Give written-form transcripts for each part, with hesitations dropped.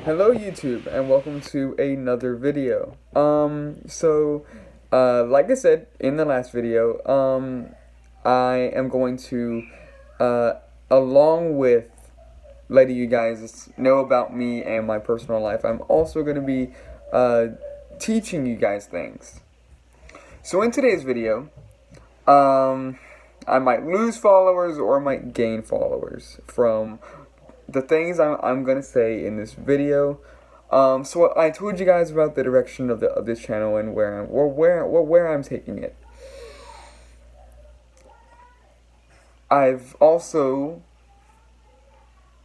Hello YouTube and welcome to another video. Like I said in the last video, I am going to, along with letting you guys know about me and my personal life, I'm also going to be, teaching you guys things. So in today's video, I might lose followers or I might gain followers from the things I'm gonna say in this video. So I told you guys about the direction of this channel and where I'm taking it. I've also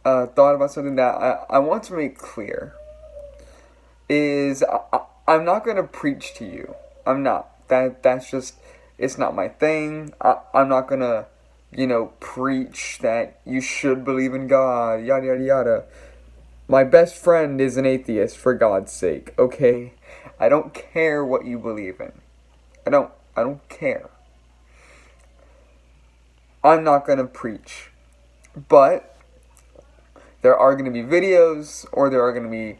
thought about something that I want to make clear. I'm not gonna preach to you. I'm not. That's just, it's not my thing. I'm not gonna preach that you should believe in God, yada yada yada. My best friend is an atheist, for God's sake, okay? I don't care what you believe in. I don't care. I'm not gonna preach. But there are gonna be videos, or there are gonna be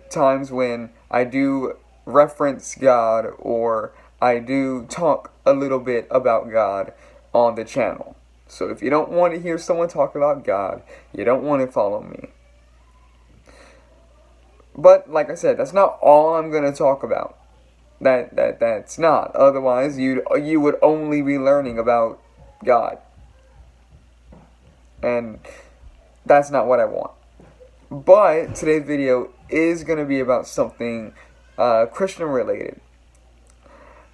times when I do reference God, or I do talk a little bit about God on the channel. So if you don't want to hear someone talk about God, you don't want to follow me. But like I said, that's not all I'm going to talk about. That's not. Otherwise, you would only be learning about God. And that's not what I want. But today's video is going to be about something Christian related.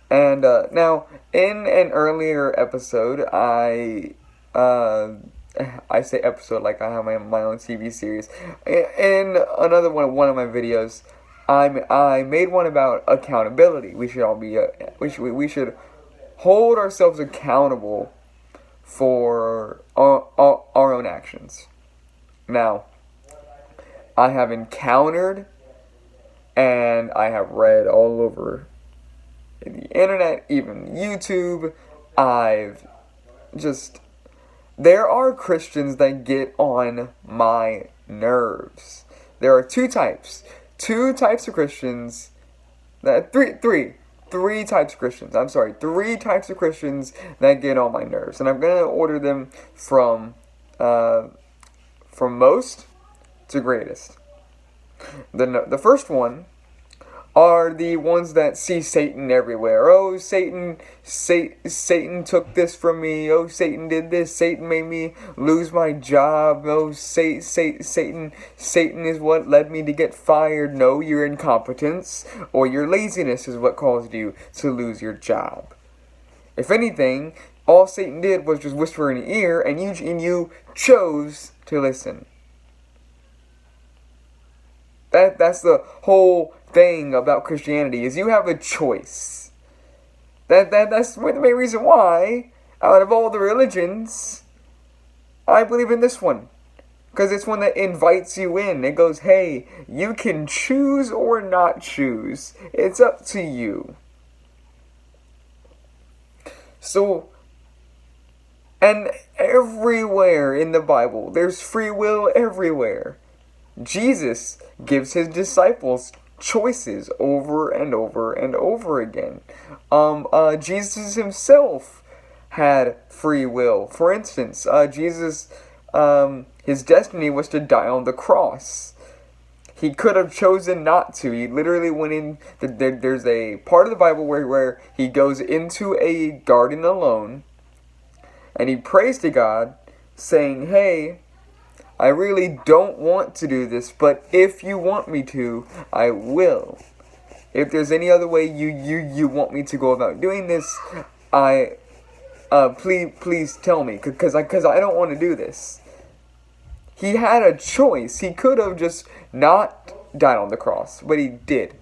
And now, in an earlier episode, I say episode like I have my own TV series. In another one of my videos, I made one about accountability. We should all be we should hold ourselves accountable for our own actions. Now, I have encountered and I have read all over the internet, even YouTube. There are Christians that get on my nerves. There are two types of Christians, three types of Christians, I'm sorry, 3 types of Christians that get on my nerves, and I'm going to order them from most to greatest. The first one are the ones that see Satan everywhere. Oh, Satan took this from me. Oh, Satan did this. Satan made me lose my job. Oh, Satan is what led me to get fired. No, your incompetence or your laziness is what caused you to lose your job. If anything, all Satan did was just whisper in your ear, and you chose to listen. That's the whole thing about Christianity, is you have a choice. That's the main reason why, out of all the religions, I believe in this one. Because it's one that invites you in. It goes, hey, you can choose or not choose. It's up to you. So, and everywhere in the Bible, there's free will everywhere. Jesus gives his disciples choices over and over and over again. Jesus himself had free will. For instance, Jesus, his destiny was to die on the cross. He could have chosen not to. He literally went in. There's a part of the Bible where he goes into a garden alone, and he prays to God, saying, hey, I really don't want to do this, but if you want me to, I will. If there's any other way you want me to go about doing this, please tell me, because I don't want to do this. He had a choice. He could have just not died on the cross, but he did.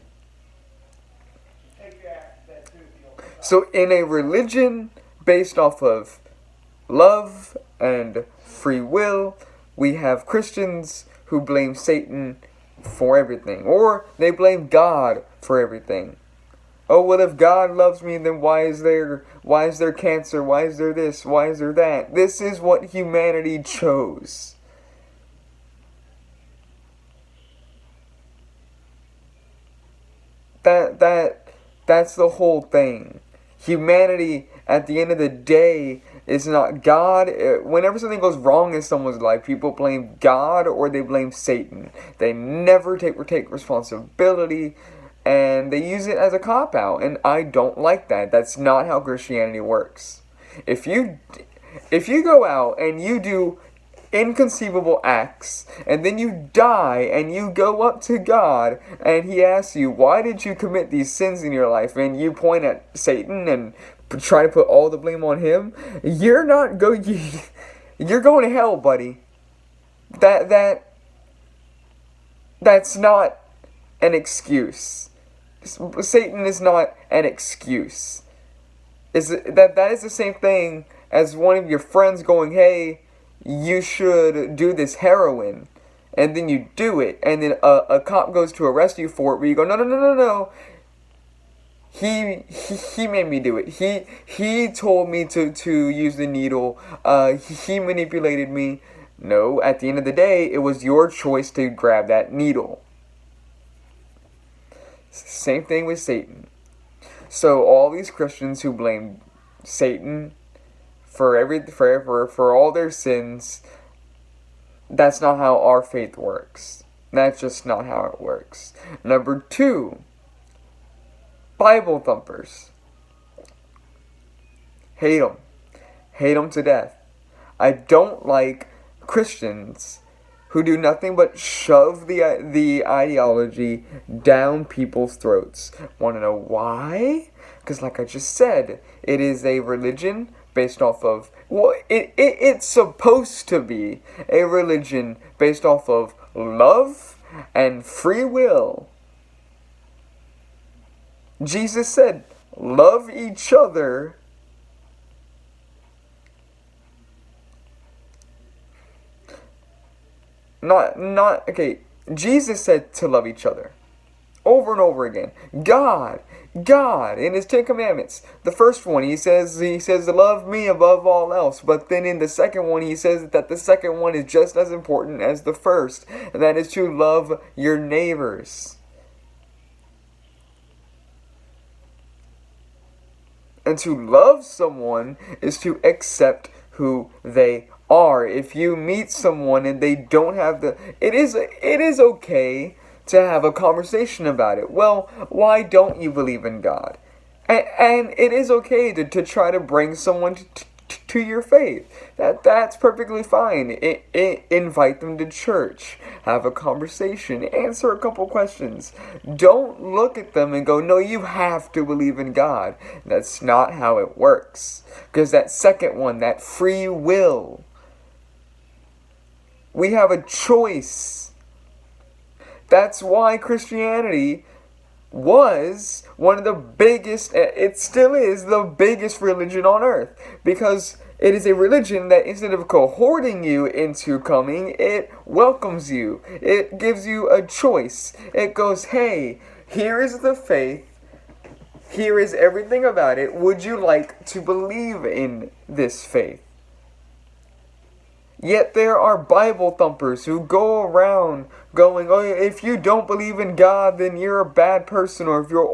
So in a religion based off of love and free will, we have Christians who blame Satan for everything, or they blame God for everything. Oh, well, if God loves me, then why is there cancer? Why is there this? Why is there that? This is what humanity chose. That's the whole thing. Humanity, at the end of the day, is not God. Whenever something goes wrong in someone's life, people blame God or they blame Satan. They never take responsibility, and they use it as a cop-out, and I don't like that. That's not how Christianity works. If you go out and you do inconceivable acts, and then you die and you go up to God and he asks you, why did you commit these sins in your life, and you point at Satan and try to put all the blame on him, you're going to hell, buddy. That's not an excuse. Satan is not an excuse. That is the same thing as one of your friends going, hey, you should do this heroin, and then you do it, and then a cop goes to arrest you for it, where you go, no. He made me do it. He told me to use the needle. He manipulated me. No, at the end of the day, it was your choice to grab that needle. Same thing with Satan. So all these Christians who blame Satan for all their sins, that's not how our faith works. That's just not how it works. Number 2, Bible thumpers. Hate them. Hate them to death. I don't like Christians who do nothing but shove the ideology down people's throats. Want to know why? Because like I just said, it is a religion based off of, well, it's supposed to be a religion based off of love and free will. Jesus said, love each other. Okay, Jesus said to love each other. Over and over again. God, in his 10 commandments. The first one, he says to love me above all else. But then in the second one, he says that the second one is just as important as the first. And that is to love your neighbors. And to love someone is to accept who they are. If you meet someone and they don't have it is okay to have a conversation about it. Well, why don't you believe in God? And it is okay to try to bring someone to your faith. That's perfectly fine. Invite them to church. Have a conversation. Answer a couple questions. Don't look at them and go, no, you have to believe in God. That's not how it works. Because that second one, that free will, we have a choice. That's why Christianity was one of the biggest, it still is the biggest religion on earth. Because it is a religion that instead of cohorting you into coming, it welcomes you. It gives you a choice. It goes, hey, here is the faith. Here is everything about it. Would you like to believe in this faith? Yet there are Bible thumpers who go around going, oh, if you don't believe in God, then you're a bad person, or if you're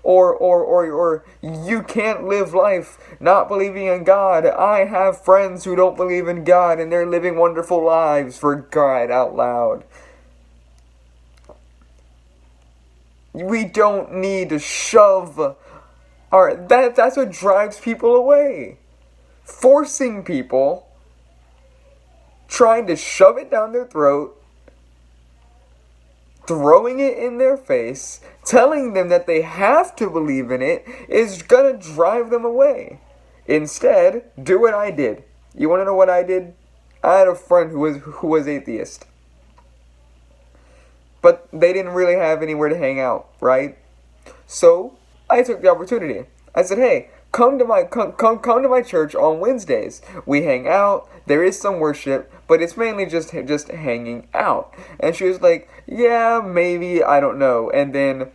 or you can't live life not believing in God. I have friends who don't believe in God and they're living wonderful lives, for crying out loud. We don't need to shove that's what drives people away. Forcing people, trying to shove it down their throat, throwing it in their face, telling them that they have to believe in it, is gonna drive them away. Instead, do what I did. You wanna know what I did? I had a friend who was atheist. But they didn't really have anywhere to hang out, right? So I took the opportunity. I said, hey, come to my church on Wednesdays. We hang out. There is some worship, but it's mainly just hanging out. And she was like, yeah, maybe, I don't know. And then,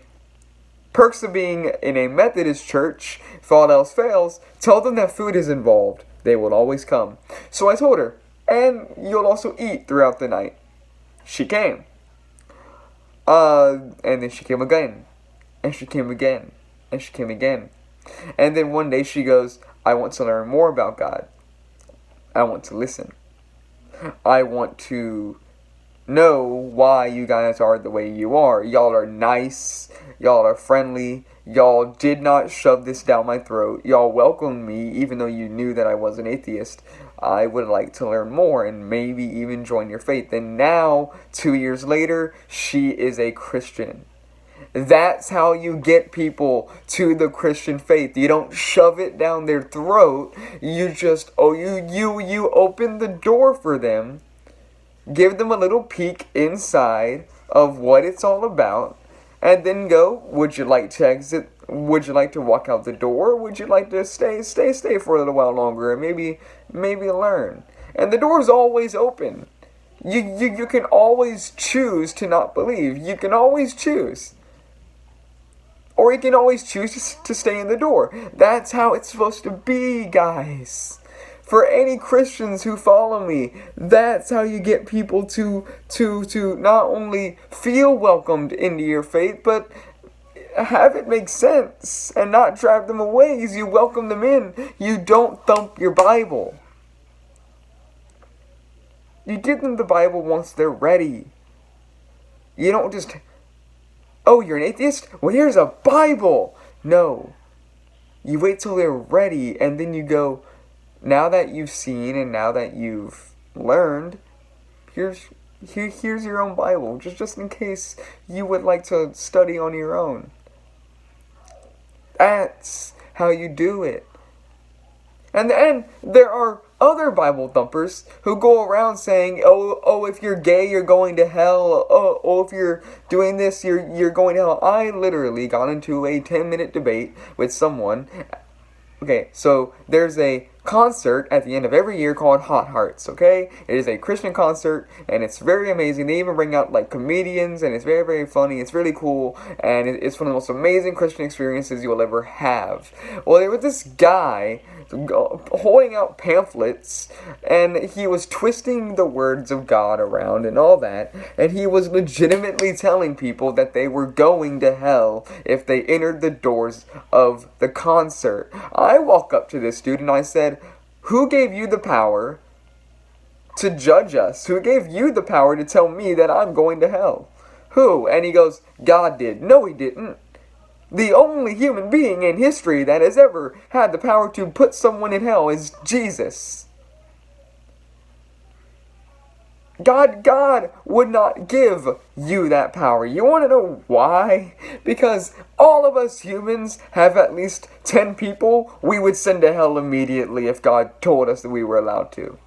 perks of being in a Methodist church, if all else fails, tell them that food is involved. They will always come. So I told her, and you'll also eat throughout the night. She came. And then she came again. And she came again. And she came again. And then one day she goes, I want to learn more about God. I want to listen. I want to know why you guys are the way you are. Y'all are nice. Y'all are friendly. Y'all did not shove this down my throat. Y'all welcomed me even though you knew that I was an atheist. I would like to learn more and maybe even join your faith. And now, 2 years later, she is a Christian. That's how you get people to the Christian faith. You don't shove it down their throat. You just, you open the door for them. Give them a little peek inside of what it's all about. And then go, would you like to exit? Would you like to walk out the door? Would you like to stay for a little while longer and maybe learn? And the door is always open. You can always choose to not believe. You can always choose. Or you can always choose to stay in the door. That's how it's supposed to be, guys. For any Christians who follow me, that's how you get people to not only feel welcomed into your faith, but have it make sense and not drive them away as you welcome them in. You don't thump your Bible. You give them the Bible once they're ready. You don't just, oh, you're an atheist? Well, here's a Bible. No. You wait till they're ready, and then you go, now that you've seen and now that you've learned, here's your own Bible, just in case you would like to study on your own. That's how you do it. And then there are other Bible thumpers who go around saying, oh, if you're gay, you're going to hell. Oh, if you're doing this, you're going to hell. I literally got into a 10-minute debate with someone. Okay, so there's a concert at the end of every year called Hot Hearts, okay? It is a Christian concert, and it's very amazing. They even bring out, like, comedians, and it's very, very funny. It's really cool, and it's one of the most amazing Christian experiences you will ever have. Well, there was this guy holding out pamphlets, and he was twisting the words of God around and all that, and he was legitimately telling people that they were going to hell if they entered the doors of the concert. I walk up to this dude and I said, who gave you the power to judge us? Who gave you the power to tell me that I'm going to hell? Who? And he goes, God did. No, he didn't. The only human being in history that has ever had the power to put someone in hell is Jesus. God would not give you that power. You want to know why? Because all of us humans have at least 10 people we would send to hell immediately if God told us that we were allowed to.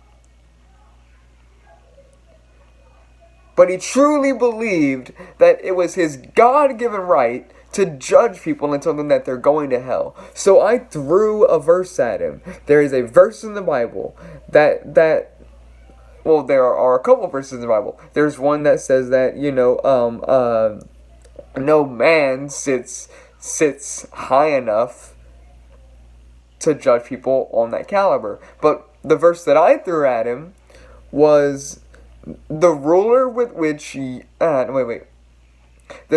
But he truly believed that it was his God-given right to judge people and tell them that they're going to hell. So I threw a verse at him. There is a verse in the Bible well, there are a couple verses in the Bible. There's one that says that, no man sits high enough to judge people on that caliber. But the verse that I threw at him was the ruler with which the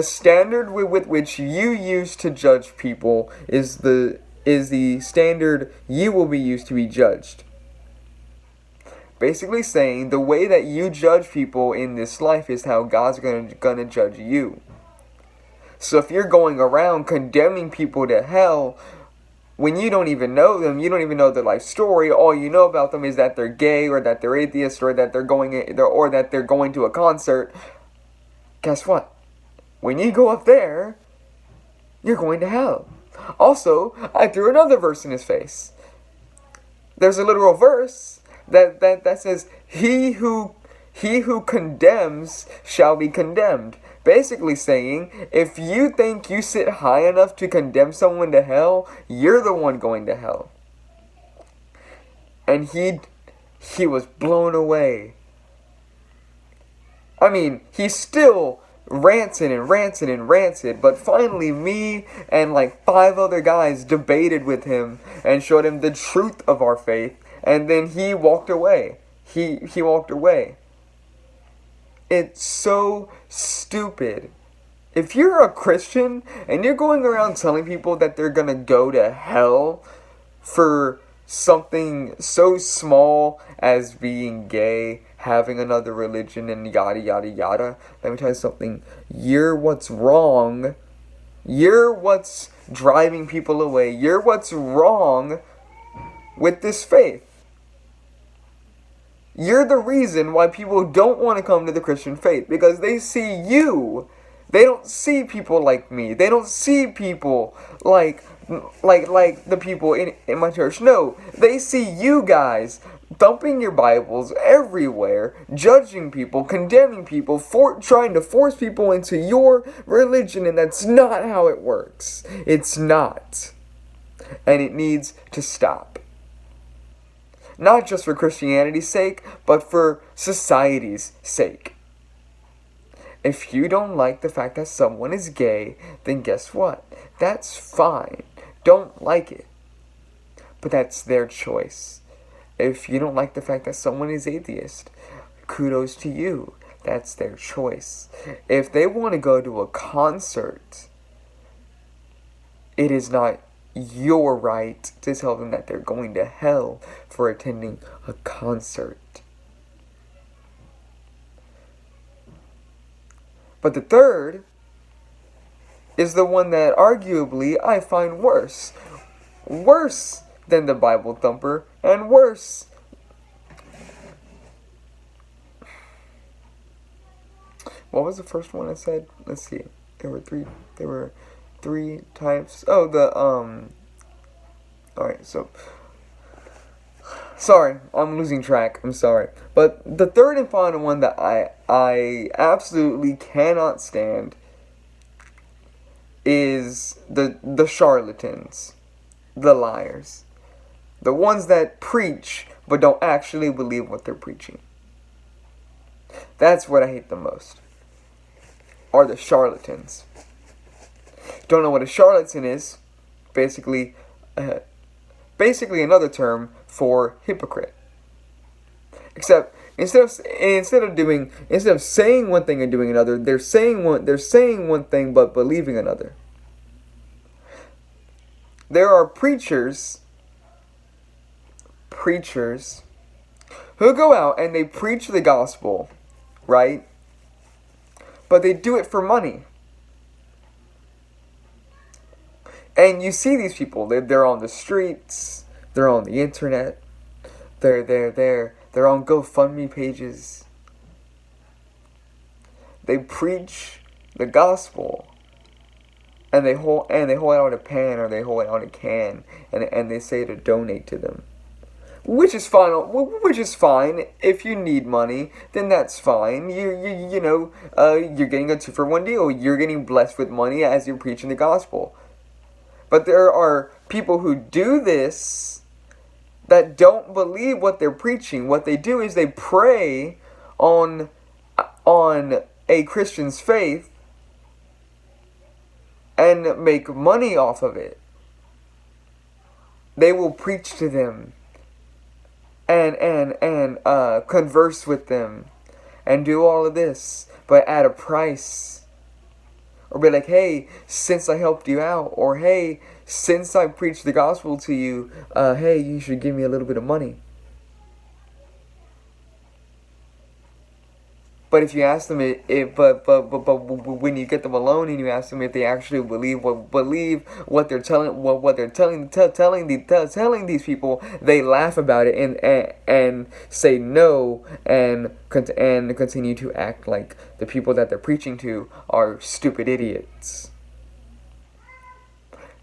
standard with which you use to judge people is the standard you will be used to be judged. Basically saying the way that you judge people in this life is how God's gonna judge you. So if you're going around condemning people to hell when you don't even know them, you don't even know their life story, all you know about them is that they're gay or that they're atheist or that they're going to a concert, guess what? When you go up there, you're going to hell. Also, I threw another verse in his face. There's a literal verse that says, he who condemns shall be condemned. Basically saying, if you think you sit high enough to condemn someone to hell, you're the one going to hell. And he was blown away. I mean, he still ranted, but finally me and like 5 other guys debated with him and showed him the truth of our faith, and then he walked away. He walked away. It's so stupid If you're a Christian and you're going around telling people that they're gonna go to hell for something so small as being gay, having another religion, and yada yada yada, let me tell you something. You're what's wrong. You're what's driving people away. You're what's wrong with this faith. You're the reason why people don't want to come to the Christian faith, because they see you. They don't see people like me. They don't see people like the people in my church. No, they see you guys thumping your Bibles everywhere, judging people, condemning people, trying to force people into your religion, and that's not how it works. It's not. And it needs to stop. Not just for Christianity's sake, but for society's sake. If you don't like the fact that someone is gay, then guess what? That's fine. Don't like it. But that's their choice. If you don't like the fact that someone is atheist, kudos to you. That's their choice. If they want to go to a concert, it is not your right to tell them that they're going to hell for attending a concert. But the third is the one that arguably I find worse. Worse than the Bible thumper, and worse. What was the first one I said? Let's see. There were three types. Oh, alright, so sorry, I'm losing track. I'm sorry. But the third and final one that I absolutely cannot stand is the charlatans, the liars. The ones that preach but don't actually believe what they're preaching. That's what I hate the most. Are the charlatans. Don't know what a charlatan is? Basically another term for hypocrite. Except instead of saying one thing and doing another, they're saying one thing but believing another. There are preachers who go out and they preach the gospel, right? But they do it for money. And you see these people, they're on the streets, they're on the internet, they're on GoFundMe pages. They preach the gospel, and they hold out a pen or they hold out a can, and they say to donate to them. Which is fine. If you need money, then that's fine. You're getting a 2-for-1 deal. You're getting blessed with money as you're preaching the gospel. But there are people who do this that don't believe what they're preaching. What they do is they prey on a Christian's faith and make money off of it. They will preach to them and converse with them and do all of this, but at a price. Or be like, hey, since I helped you out, or hey, since I preached the gospel to you, hey, you should give me a little bit of money. But if you ask them, but when you get them alone and you ask them if they actually believe what they're telling these people, they laugh about it and say no and continue to act like the people that they're preaching to are stupid idiots.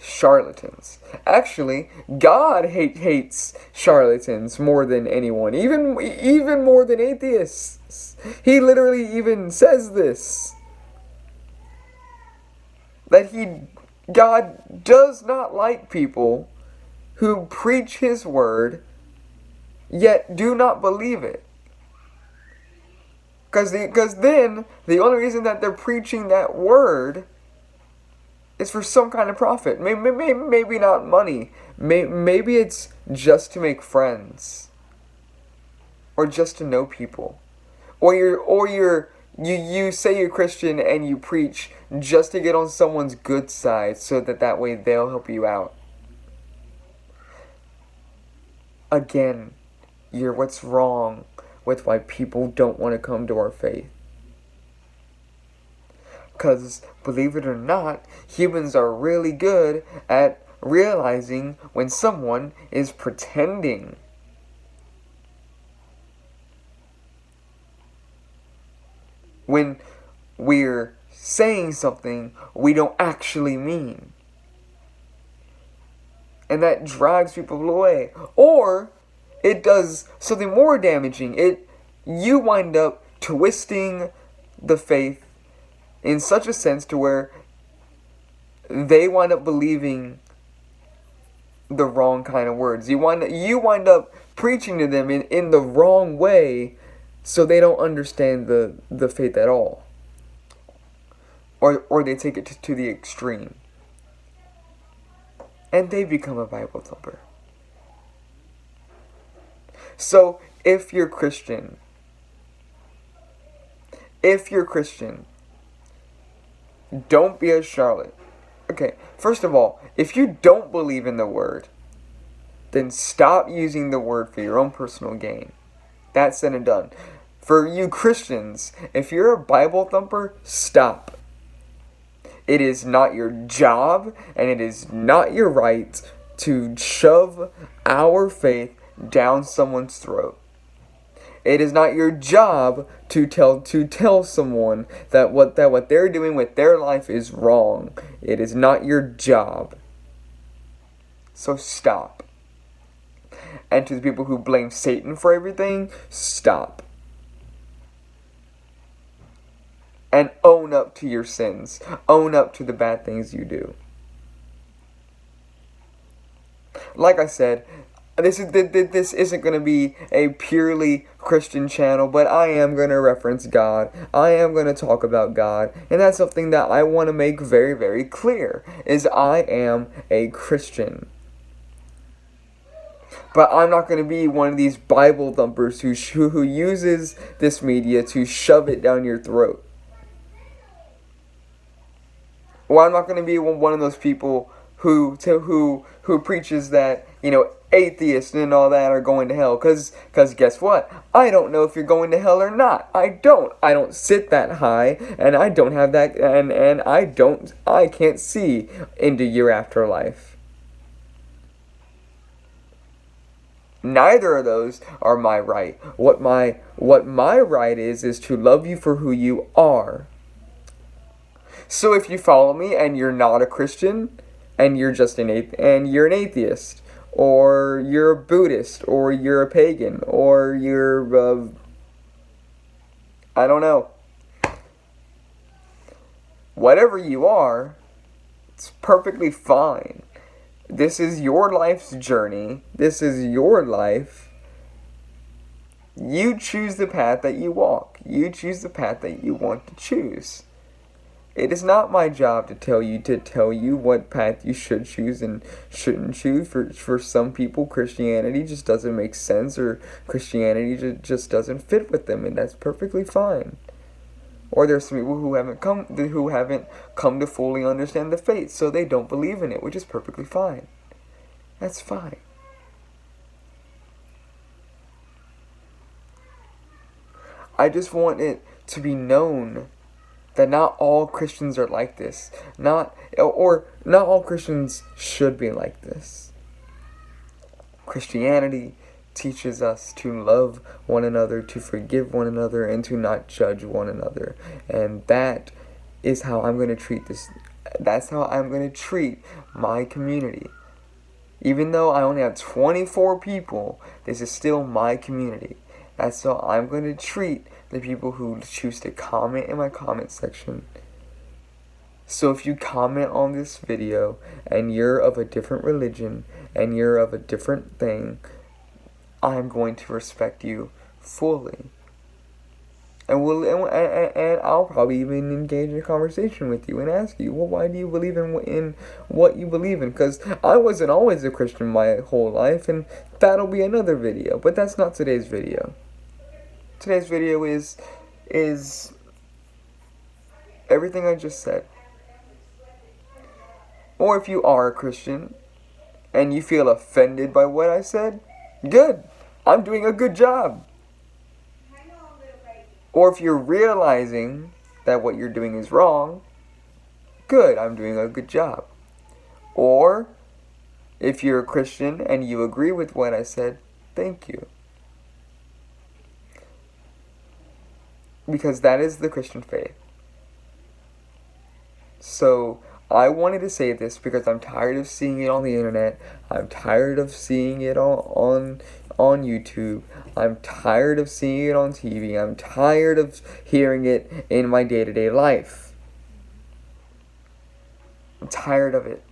Charlatans. Actually, God hates charlatans more than anyone, even more than atheists. He literally even says this. That God does not like people who preach His word, yet do not believe it. Because then, the only reason that they're preaching that word is for some kind of profit. Maybe not money. Maybe it's just to make friends. Or just to know people. Or you're You say you're Christian and you preach just to get on someone's good side so that way they'll help you out. Again, you're what's wrong with why people don't want to come to our faith. Because, believe it or not, humans are really good at realizing when someone is pretending. When we're saying something we don't actually mean. And that drives people away. Or it does something more damaging. You wind up twisting the faith in such a sense to where they wind up believing the wrong kind of words. You wind up preaching to them in the wrong way, so they don't understand the faith at all. Or they take it to the extreme. And they become a Bible thumper. So, if you're Christian, don't be a Charlotte. Okay, first of all, if you don't believe in the word, then stop using the word for your own personal gain. That's said and done. For you Christians, if you're a Bible thumper, stop. It is not your job, and it is not your right to shove our faith down someone's throat. It is not your job to tell someone that what they're doing with their life is wrong. It is not your job. So stop. And to the people who blame Satan for everything, stop. And own up to your sins. Own up to the bad things you do. Like I said, this isn't going to be a purely Christian channel, but I am going to reference God. I am going to talk about God. And that's something that I want to make very, very clear, is I am a Christian. But I'm not going to be one of these Bible thumpers who uses this media to shove it down your throat. Or I'm not going to be one of those people who preaches that, atheists and all that are going to hell. Because guess what? I don't know if you're going to hell or not. I don't sit that high, and I don't have that, and I can't see into your afterlife. Neither of those are my right. What my right is to love you for who you are. So if you follow me and you're not a Christian, and you're just an atheist, or you're a Buddhist, or you're a pagan, or you're I don't know. Whatever you are, it's perfectly fine. This is your life's journey. This is your life. You choose the path that you walk. You choose the path that you want to choose. It is not my job to tell you what path you should choose and shouldn't choose. For some people, Christianity just doesn't make sense, or Christianity just doesn't fit with them, and that's perfectly fine. Or there's some people who haven't come to fully understand the faith, so they don't believe in it, which is perfectly fine. That's fine. I just want it to be known that not all Christians are like this. Not all Christians should be like this. Christianity teaches us to love one another, to forgive one another, and to not judge one another. And that is how I'm going to treat this. That's how I'm going to treat my community. Even though I only have 24 people, this is still my community. That's how I'm going to treat the people who choose to comment in my comment section. So if you comment on this video and you're of a different religion and you're of a different thing, I'm going to respect you fully. And I'll probably even engage in a conversation with you and ask you, well, why do you believe in what you believe in? Because I wasn't always a Christian my whole life, and that'll be another video. But that's not today's video. Today's video is Everything I just said. Or if you are a Christian and you feel offended by what I said, good. I'm doing a good job. Or if you're realizing that what you're doing is wrong, good. I'm doing a good job. Or if you're a Christian and you agree with what I said, thank you. Because that is the Christian faith. So I wanted to say this because I'm tired of seeing it on the internet. I'm tired of seeing it on YouTube. I'm tired of seeing it on TV. I'm tired of hearing it in my day-to-day life. I'm tired of it.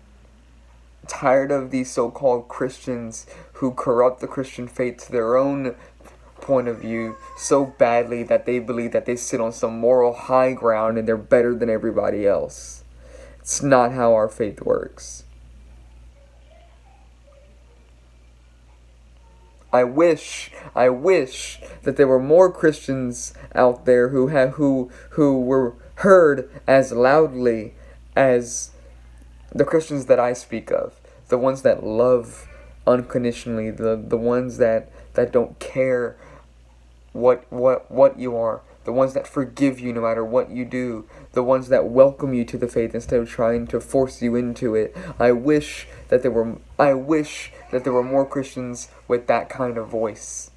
I'm tired of these so-called Christians who corrupt the Christian faith to their own point of view so badly that they believe that they sit on some moral high ground and they're better than everybody else. It's not how our faith works. I wish that there were more Christians out there who were heard as loudly as the Christians that I speak of. The ones that love unconditionally, the ones that don't care what you are, the ones that forgive you no matter what you do, the ones that welcome you to the faith instead of trying to force you into it. I wish that there were more Christians with that kind of voice,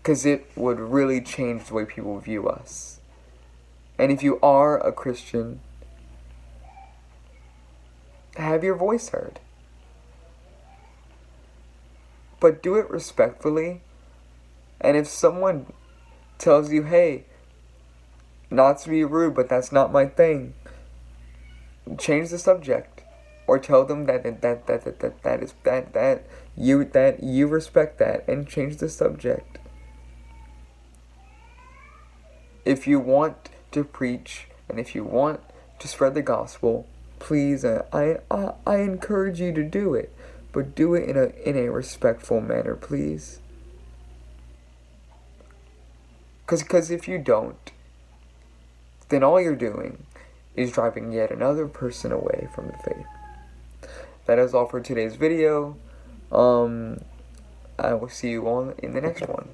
because it would really change the way people view us. And if you are a Christian, have your voice heard. But do it respectfully. And if someone tells you, hey, not to be rude, but that's not my thing, change the subject. Or tell them that you respect that, and change the subject. If you want to preach and if you want to spread the gospel, please, I encourage you to do it, but do it in a respectful manner, please. Because if you don't, then all you're doing is driving yet another person away from the faith. That is all for today's video. I will see you all in the next one.